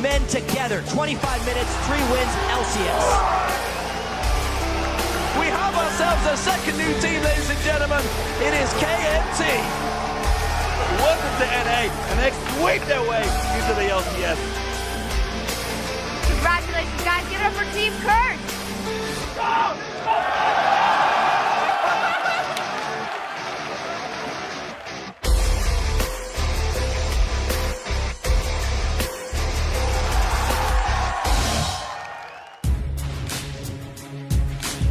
men together. 25 minutes, 3 wins, LCS. We have ourselves a second new team, ladies and gentlemen. It is KMT. Welcome to NA, and they sweep their way into the LCS. Congratulations, guys. Give it up for Team Kurt.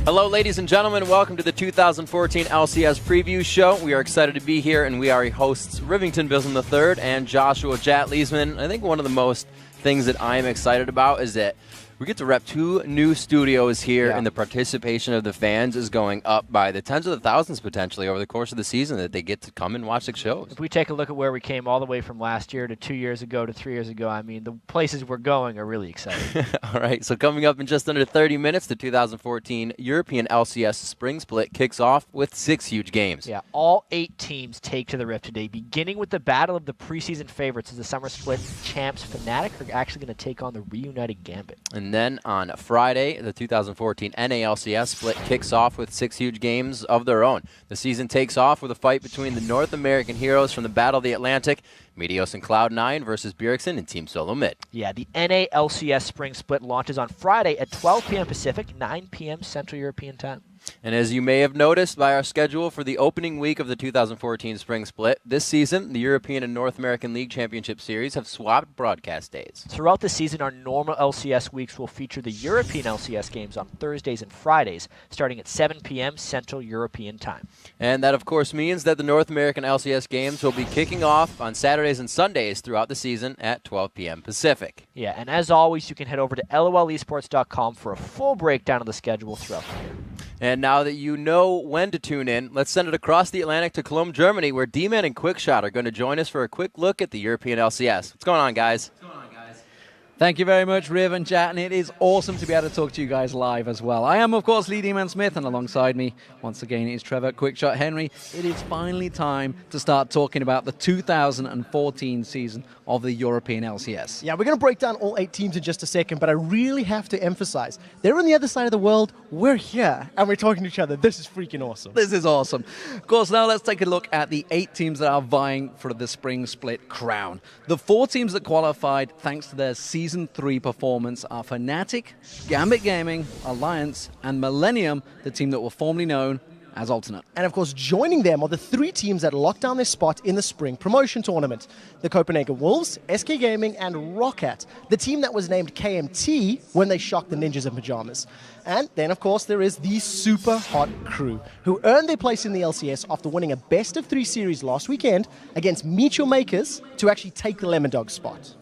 Hello, ladies and gentlemen. Welcome to the 2014 LCS Preview Show. We are excited to be here, and we are your hosts, Rivington Bism III and Joshua Jat Leesman. I think one of the most things that I am excited about is that we get to rep 2 new studios here, and the participation of the fans is going up by the tens of the thousands potentially over the course of the season that they get to come and watch the shows. If we take a look at where we came all the way from last year to 2 years ago to 3 years ago, I mean, the places we're going are really exciting. All right, so coming up in just under 30 minutes, the 2014 European LCS Spring Split kicks off with 6 huge games. Yeah, all 8 teams take to the Rift today, beginning with the battle of the preseason favorites as the Summer Split champs Fnatic are actually going to take on the reunited Gambit. And then on Friday, the 2014 NA LCS Split kicks off with 6 huge games of their own. The season takes off with a fight between the North American heroes from the Battle of the Atlantic, Meteos and Cloud9 versus Bjergsen and Team Solo Mid. Yeah, the NA LCS Spring Split launches on Friday at 12 p.m. Pacific, 9 p.m. Central European Time. And as you may have noticed by our schedule for the opening week of the 2014 Spring Split, this season, the European and North American League Championship Series have swapped broadcast days. Throughout the season, our normal LCS weeks will feature the European LCS games on Thursdays and Fridays, starting at 7 p.m. Central European Time. And that, of course, means that the North American LCS games will be kicking off on Saturdays and Sundays throughout the season at 12 p.m. Pacific. Yeah, and as always, you can head over to lolesports.com for a full breakdown of the schedule throughout the year. And now that you know when to tune in, let's send it across the Atlantic to Cologne, Germany, where D-Man and Quickshot are going to join us for a quick look at the European LCS. What's going on, guys? Thank you very much, Riv and Jat, and it is awesome to be able to talk to you guys live as well. I am, of course, Lee D-Man Smith, and alongside me, once again, is Trevor Quickshot Henry. It is finally time to start talking about the 2014 season of the European LCS. Yeah, we're going to break down all 8 teams in just a second, but I really have to emphasize, they're on the other side of the world, we're here, and we're talking to each other. This is freaking awesome. This is awesome. Of course, now let's take a look at the 8 teams that are vying for the Spring Split crown. The 4 teams that qualified thanks to their Season 3 performance are Fnatic, Gambit Gaming, Alliance, and Millennium, the team that were formerly known as Alternate. And of course, joining them are the 3 teams that locked down their spot in the Spring Promotion Tournament. The Copenhagen Wolves, SK Gaming, and Roccat, the team that was named KMT when they shocked the Ninjas in Pajamas. And then, of course, there is the super hot crew, who earned their place in the LCS after winning a best-of-3 series last weekend against Meet Your Makers to actually take the Lemon Dog spot.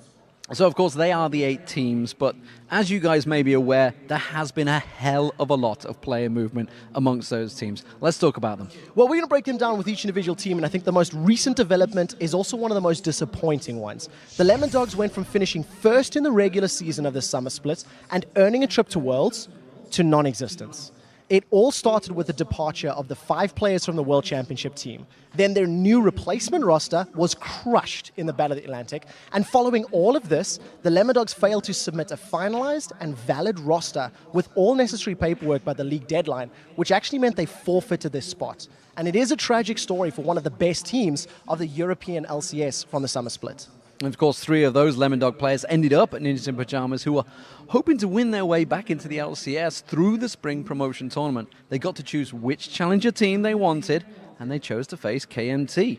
So, of course, they are the 8 teams, but as you guys may be aware, there has been a hell of a lot of player movement amongst those teams. Let's talk about them. Well, we're going to break them down with each individual team, and I think the most recent development is also one of the most disappointing ones. The Lemon Dogs went from finishing first in the regular season of the Summer Split and earning a trip to Worlds to non-existence. It all started with the departure of the 5 players from the World Championship team. Then their new replacement roster was crushed in the Battle of the Atlantic. And following all of this, the Lemon Dogs failed to submit a finalized and valid roster with all necessary paperwork by the league deadline, which actually meant they forfeited their spot. And it is a tragic story for one of the best teams of the European LCS from the Summer Split. And of course, 3 of those Lemon Dog players ended up at Ninjas in Pajamas, who were hoping to win their way back into the LCS through the Spring Promotion Tournament. They got to choose which challenger team they wanted, and they chose to face KMT.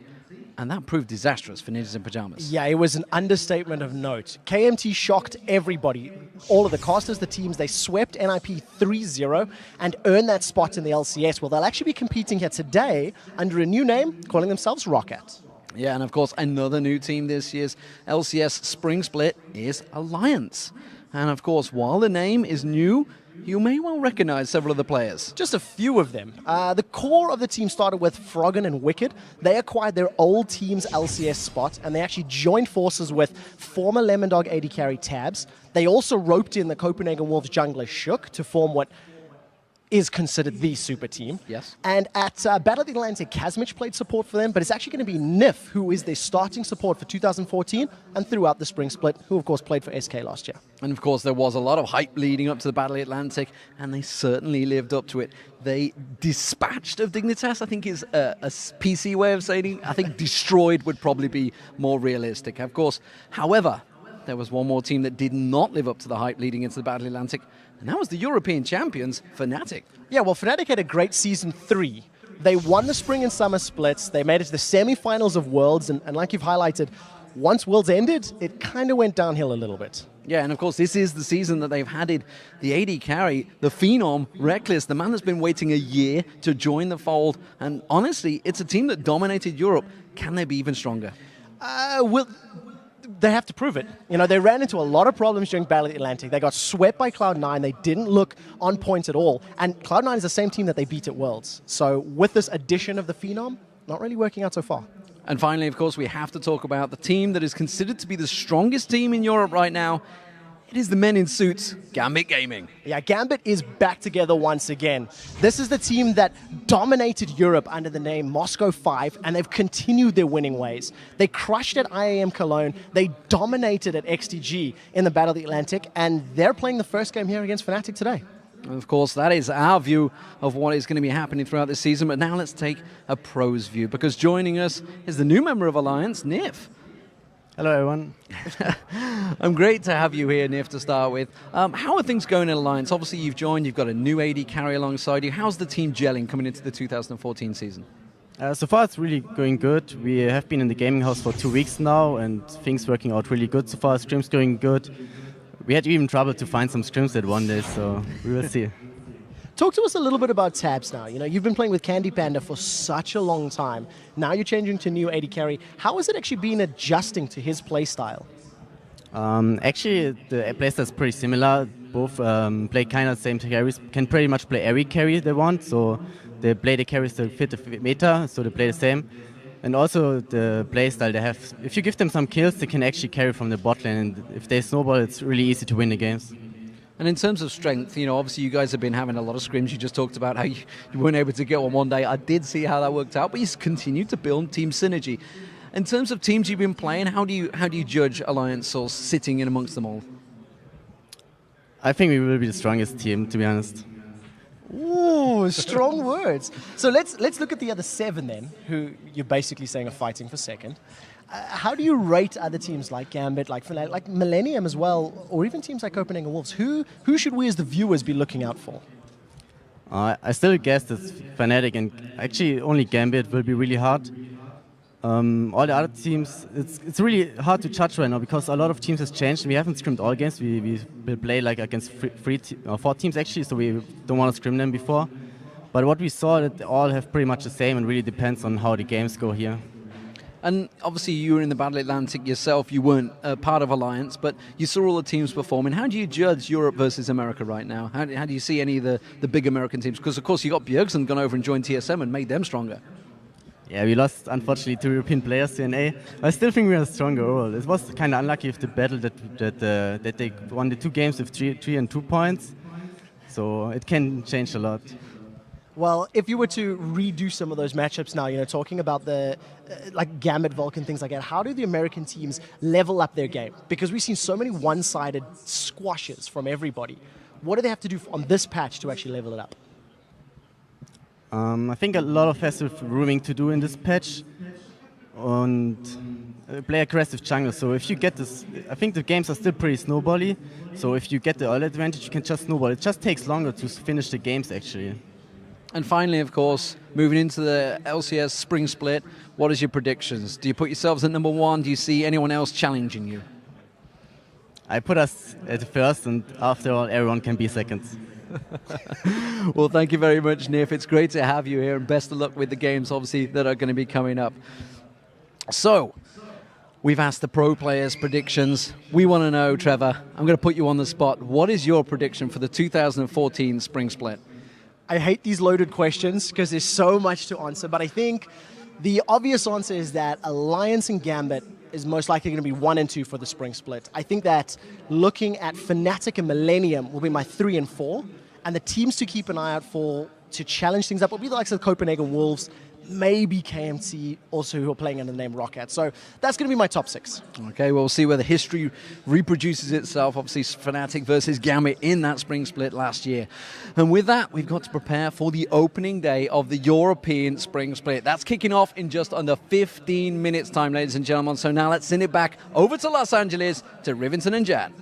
And that proved disastrous for Ninjas in Pajamas. Yeah, it was an understatement of note. KMT shocked everybody. All of the casters, the teams, they swept NIP 3-0 and earned that spot in the LCS. Well, they'll actually be competing here today under a new name, calling themselves Roccat. Yeah, and of course, another new team this year's LCS Spring Split is Alliance. And of course, while the name is new, you may well recognize several of the players. Just a few of them. The core of the team started with Froggen and Wicked. They acquired their old team's LCS spot, and they actually joined forces with former Lemon Dog AD carry Tabs. They also roped in the Copenhagen Wolves jungler Shook to form what is considered the super team. Yes. And at Battle of the Atlantic, Kazmich played support for them, but it's actually going to be Nif, who is their starting support for 2014 and throughout the spring split, who of course played for SK last year. And of course, there was a lot of hype leading up to the Battle of the Atlantic, and they certainly lived up to it. They dispatched of Dignitas, I think is a PC way of saying it. I think destroyed would probably be more realistic. Of course, however, there was one more team that did not live up to the hype leading into the Battle of the Atlantic, and that was the European champions, Fnatic. Yeah, well, Fnatic had a great Season 3. They won the spring and summer splits. They made it to the semifinals of Worlds, and like you've highlighted, once Worlds ended, it kind of went downhill a little bit. Yeah, and of course, this is the season that they've added the AD carry, the Phenom, Reckless, the man that's been waiting a year to join the fold. And honestly, it's a team that dominated Europe. Can they be even stronger? Well, they have to prove it. You know, they ran into a lot of problems during Battle of the Atlantic. They got swept by Cloud9. They didn't look on point at all. And Cloud9 is the same team that they beat at Worlds. So with this addition of the Phenom, not really working out so far. And finally, of course, we have to talk about the team that is considered to be the strongest team in Europe right now. It is the men in suits, Gambit Gaming. Yeah, Gambit is back together once again. This is the team that dominated Europe under the name Moscow 5, and they've continued their winning ways. They crushed at IAM Cologne, they dominated at XTG in the Battle of the Atlantic, and they're playing the first game here against Fnatic today. And of course, that is our view of what is going to be happening throughout this season. But now let's take a pro's view, because joining us is the new member of Alliance, Nif. Hello, everyone. I'm great to have you here, Nif, to start with. How are things going in Alliance? Obviously, you've joined, you've got a new AD carry alongside you. How's the team gelling coming into the 2014 season? So far, it's really going good. We have been in the gaming house for 2 weeks now, and things working out really good so far. Scrims going good. We had even trouble to find some scrims that one day, so we will see. Talk to us a little bit about Tabs now. You know, you've been playing with Candy Panda for such a long time. Now you're changing to new AD carry. How has it actually been adjusting to his play style? Actually, the playstyle is pretty similar. Both play kind of the same carries, can pretty much play every carry they want, so they play the carries that fit the meta, so they play the same. And also the playstyle they have, if you give them some kills, they can actually carry from the bot lane, and if they snowball, it's really easy to win the games. And in terms of strength, you know, obviously you guys have been having a lot of scrims. You just talked about how you weren't able to get one day. I did see how that worked out, but you continued to build team synergy. In terms of teams you've been playing, how do you judge Alliance or sitting in amongst them all? I think we will be the strongest team, to be honest. Ooh, strong words. So let's look at the other 7 then, who you're basically saying are fighting for second. How do you rate other teams like Gambit, like Millennium as well, or even teams like Copenhagen Wolves? Who should we as the viewers be looking out for? I still guess it's Fnatic, and actually only Gambit will be really hard. All the other teams, it's really hard to judge right now because a lot of teams has changed. We haven't scrimmed all games. We will play like against 4 teams actually, so we don't want to scrim them before. But what we saw, that they all have pretty much the same, and really depends on how the games go here. And obviously you were in the Battle Atlantic yourself. You weren't part of Alliance, but you saw all the teams performing. How do you judge Europe versus America right now? How do you see any of the big American teams? Because of course you got Bjergsen gone over and joined TSM and made them stronger. Yeah, we lost, unfortunately, 2 European players to NA. I still think we are stronger overall. It was kind of unlucky with the battle that they won the 2 games with 3 and 2 points. So it can change a lot. Well, if you were to redo some of those matchups now, you know, talking about the like Gambit, Vulcan, things like that, how do the American teams level up their game? Because we've seen so many one-sided squashes from everybody. What do they have to do on this patch to actually level it up? I think a lot of has with rooming to do in this patch, and play aggressive jungle. So if you get this, I think the games are still pretty snowbally. So if you get the early advantage, you can just snowball. It just takes longer to finish the games actually. And finally, of course, moving into the LCS Spring Split, what is your predictions? Do you put yourselves at number 1? Do you see anyone else challenging you? I put us at first, and after all, everyone can be second. Well, thank you very much, Nif. It's great to have you here, and best of luck with the games, obviously, that are going to be coming up. So, we've asked the pro players' predictions. We want to know, Trevor, I'm going to put you on the spot. What is your prediction for the 2014 Spring Split? I hate these loaded questions because there's so much to answer, but I think the obvious answer is that Alliance and Gambit is most likely going to be 1 and 2 for the Spring Split. I think that looking at Fnatic and Millennium will be my 3 and 4, And the teams to keep an eye out for to challenge things up will be the likes of the Copenhagen Wolves, maybe KMT also, who are playing under the name Rocket. So that's going to be my top 6. Okay, well, we'll see whether history reproduces itself. Obviously, Fnatic versus Gambit in that spring split last year. And with that, we've got to prepare for the opening day of the European spring split. That's kicking off in just under 15 minutes time, ladies and gentlemen. So now let's send it back over to Los Angeles to Rivington and Jad.